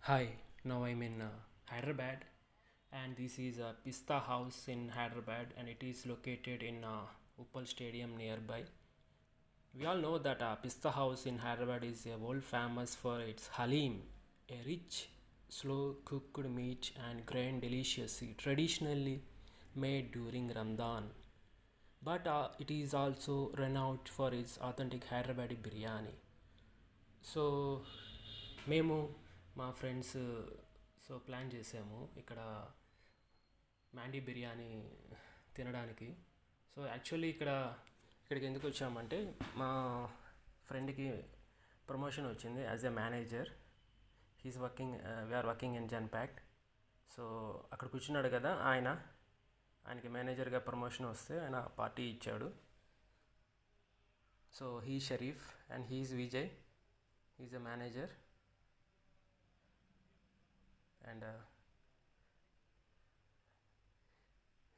Hi, now I'm in Hyderabad, and this is a Pista House in Hyderabad, and it is located in Uppal Stadium nearby. We all know that Pista House in Hyderabad is world famous for its halim, a rich, slow cooked meat and grain deliciously, traditionally made during Ramadan. But it is also renowned for its authentic Hyderabadi biryani. So మేము మా friends plan చేసాము ఇక్కడ మ్యాండీ బిర్యానీ తినడానికి. So actually ఇక్కడికి ఎందుకు వచ్చామంటే మా ఫ్రెండ్కి ప్రమోషన్ వచ్చింది as a manager. He's working we are working in జన్పాక్ట్. So అక్కడ కూర్చున్నాడు కదా ఆయనకి మేనేజర్గా ప్రమోషన్ వస్తే ఆయన పార్టీ ఇచ్చాడు. So he Sharif and he's Vijay. He's a manager, and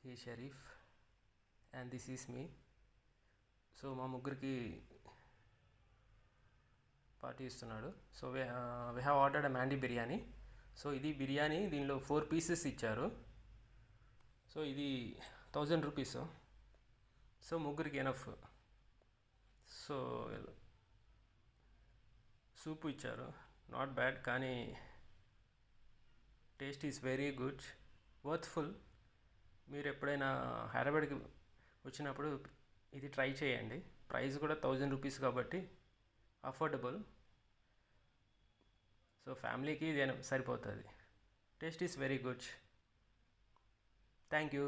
he Sharif, and this is me. So మా ముగ్గురికి పార్టీ ఇస్తున్నాడు. So we have ordered a mandi biryani. So ఇది బిర్యానీ, దీనిలో 4 పీసెస్ ఇచ్చారు. సో ఇది 1000 రూపీస్. సో ముగ్గురికి ఎనఫ్. సో సూప్ ఇచ్చారు, నాట్ బ్యాడ్, కానీ taste is very good, worthful. మీరు ఎప్పుడైనా హైదరాబాద్కి వచ్చినప్పుడు ఇది ట్రై చేయండి. ప్రైస్ కూడా 1000 రూపీస్ కాబట్టి అఫోర్డబుల్. సో ఫ్యామిలీకి ఇది సరిపోతుంది. Taste is very good. Thank you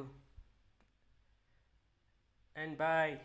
and bye.